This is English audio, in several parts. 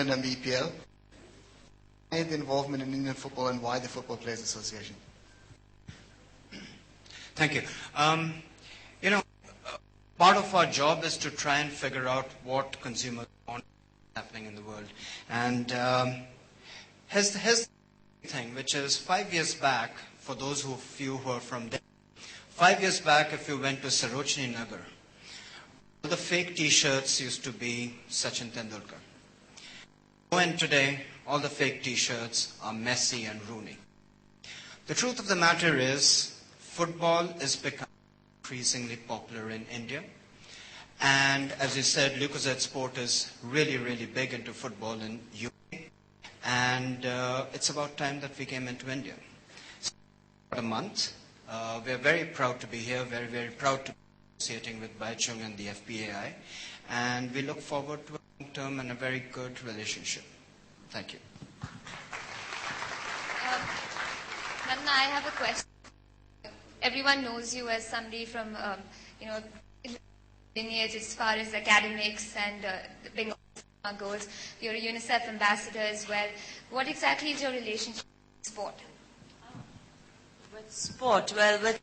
and the EPL, and the involvement in Indian football and why the Football Players Association. Thank you. Part of our job is to try and figure out what consumers want happening in the world. And here's the thing, which is 5 years back, for those of you who are from Delhi, 5 years back, if you went to Sarojini Nagar, all the fake T-shirts used to be Sachin Tendulkar. And today, all the fake T-shirts are Messi and Rooney. The truth of the matter is, football is becoming increasingly popular in India. And as you said, Lucozade Sport is really, really big into football in UK. And it's about time that we came into India. So, about a month. We're very proud to be here, very, very proud to be associating with Baichung and the FPAI. And we look forward to a long-term and a very good relationship. Thank you. Nanna, I have a question. Everyone knows you as somebody from, lineage as far as academics and the Bengal goes. You're a UNICEF ambassador as well. What exactly is your relationship with sport? With sport? Well,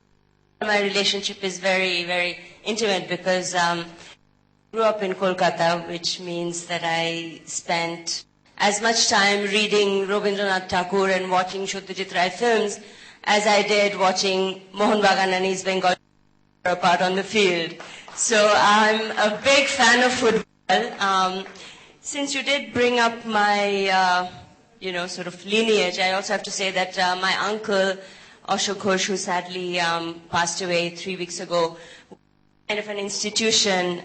my relationship is very, very intimate because I grew up in Kolkata, which means that I spent as much time reading Rabindranath Tagore and watching Satyajit Ray films as I did watching Mohan Bagan and his Bengal part on the field. So I'm a big fan of football. Since you did bring up my, sort of lineage, I also have to say that my uncle, Ashok Ghosh, who sadly passed away 3 weeks ago, kind of an institution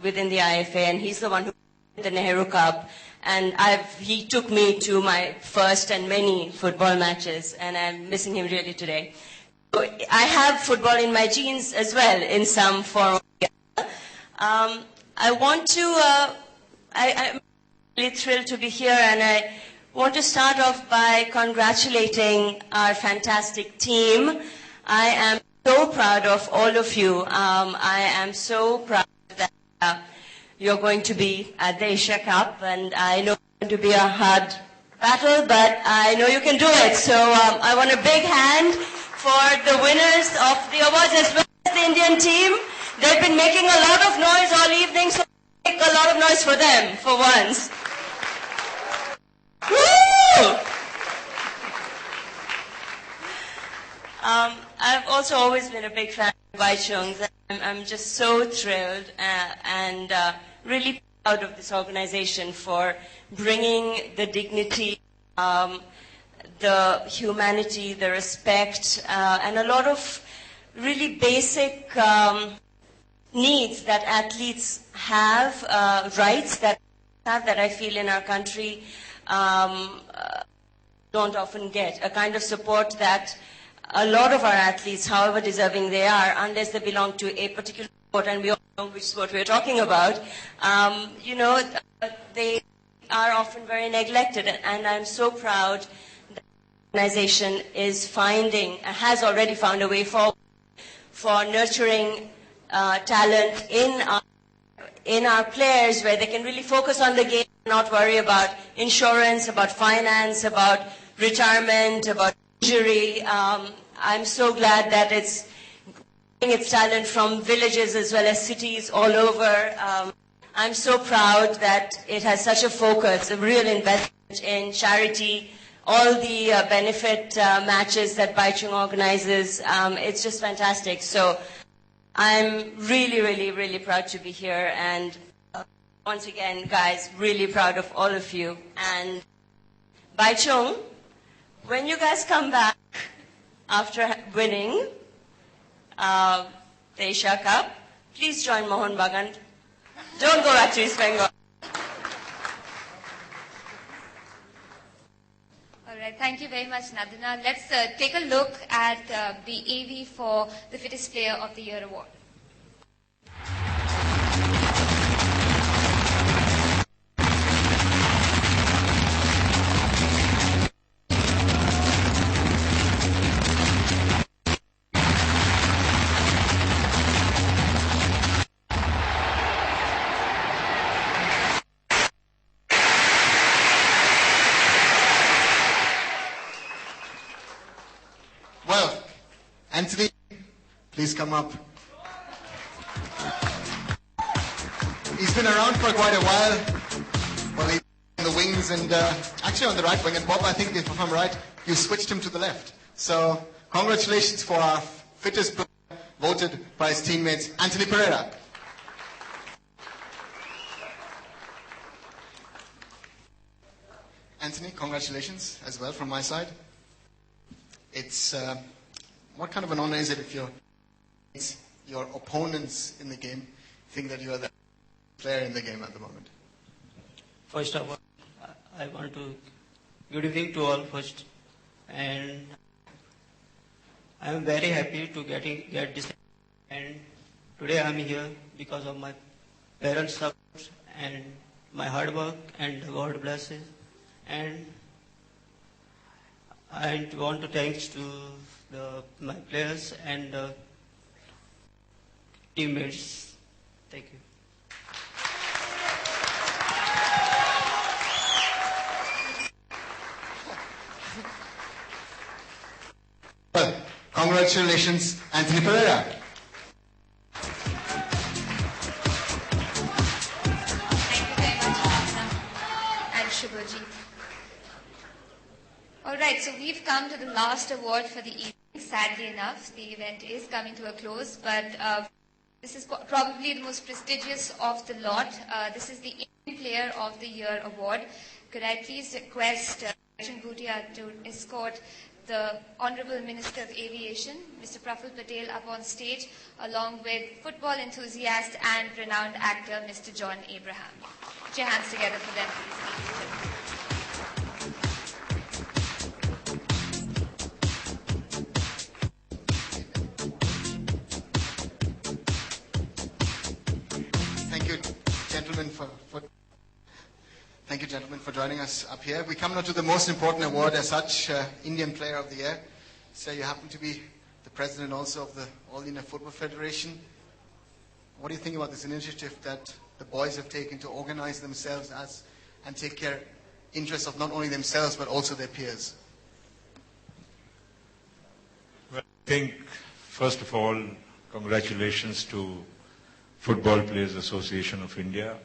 within the IFA, and he's the one who won the Nehru Cup. And he took me to my first and many football matches, and I'm missing him really today. So I have football in my genes as well, in some form. I'm really thrilled to be here, and I want to start off by congratulating our fantastic team. I am so proud of all of you. I am so proud that you're going to be at the Asia Cup, and I know it's going to be a hard battle, but I know you can do it. So I want a big hand for the winners of the awards as well as the Indian team. They've been making a lot of noise all evening, so make a lot of noise for them for once. Woo! I've also always been a big fan of Baichung. I'm just so thrilled and really proud of this organization for bringing the dignity, the humanity, the respect, and a lot of really basic needs that athletes have, rights that I feel in our country don't often get. A kind of support that a lot of our athletes, however deserving they are, unless they belong to a particular sport, and we all know which sport we're talking about, they are often very neglected. And I'm so proud that the organization has already found a way forward for nurturing talent in our players, where they can really focus on the game, not worry about insurance, about finance, about retirement, about injury. I'm so glad that it's getting its talent from villages as well as cities all over. I'm so proud that it has such a focus, a real investment in charity, all the benefit matches that Baichung organizes. It's just fantastic. So I'm really, really, really proud to be here. And once again, guys, really proud of all of you. And Baichung, when you guys come back after winning the Asia Cup, please join Mohan Bagan. Don't go back to East Bengal. All right, thank you very much, Nadina. Let's take a look at the AV for the Fittest Player of the Year award. Anthony, please come up. He's been around for quite a while. Well, he's on the wings and actually on the right wing. And Bob, I think if I'm right, you switched him to the left. So congratulations for our fittest player voted by his teammates, Anthony Pereira. Anthony, congratulations as well from my side. It's what kind of an honor is it if your opponents in the game think that you are the player in the game at the moment? First of all, I want to good evening to all first, and I am very happy to get this. And today I am here because of my parents' support and my hard work, and God blesses. And I want to thanks to my players and teammates. Thank you. Well, congratulations, Anthony Pereira. Thank you very much, Bhavna and Shubhajit. All right, so we've come to the last award for the evening. Sadly enough, the event is coming to a close, but this is probably the most prestigious of the lot. This is the Indian Player of the Year award. Could I please request Rachin Bhutia to escort the Honorable Minister of Aviation, Mr. Praful Patel, up on stage, along with football enthusiast and renowned actor, Mr. John Abraham. Put your hands together for them, please. Thank you, gentlemen, for joining us up here. We come now to the most important award as such, Indian Player of the Year. So you happen to be the president also of the All India Football Federation. What do you think about this initiative that the boys have taken to organize themselves and take care interests of not only themselves but also their peers? Well, I think, first of all, congratulations to Football Players Association of India.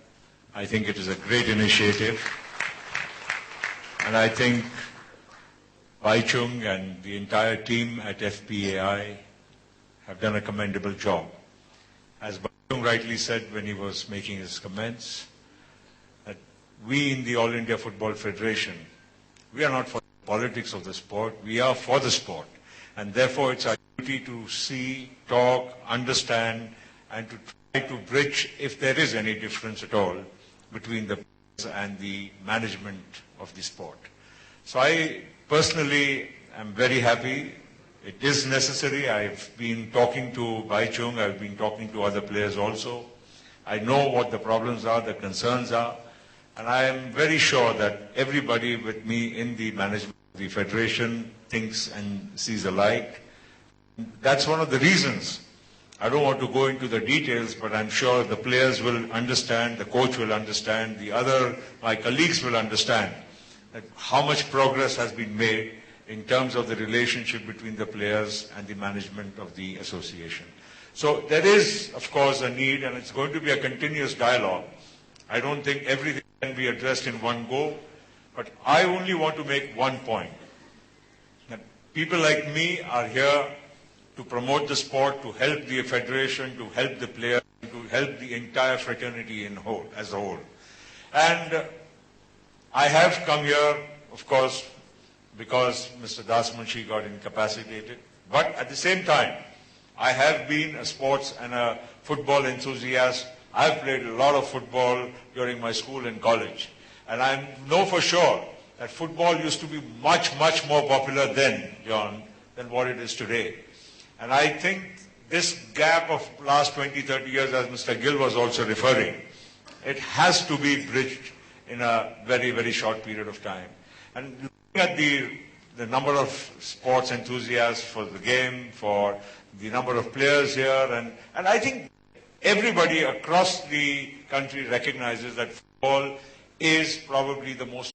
I think it is a great initiative, and I think Baichung and the entire team at FPAI have done a commendable job. As Baichung rightly said when he was making his comments, that we in the All India Football Federation, we are not for the politics of the sport, we are for the sport, and therefore it's our duty to see, talk, understand, and to try to bridge, if there is any difference at all, between the players and the management of the sport. So I personally am very happy. It is necessary. I've been talking to Baichung, I've been talking to other players also. I know what the problems are, the concerns are, and I am very sure that everybody with me in the management of the federation thinks and sees alike. That's one of the reasons. I don't want to go into the details, but I'm sure the players will understand, the coach will understand, my colleagues will understand that how much progress has been made in terms of the relationship between the players and the management of the association. So there is, of course, a need, and it's going to be a continuous dialogue. I don't think everything can be addressed in one go, but I only want to make one point. That people like me are here to promote the sport, to help the federation, to help the players, to help the entire fraternity as a whole. And I have come here, of course, because Mr. Das Munshi got incapacitated. But at the same time, I have been a sports and a football enthusiast. I've played a lot of football during my school and college. And I know for sure that football used to be much, much more popular then, John, than what it is today. And I think this gap of last 20, 30 years, as Mr. Gill was also referring, it has to be bridged in a very, very short period of time. And looking at the number of sports enthusiasts for the game, for the number of players here, and I think everybody across the country recognizes that football is probably the most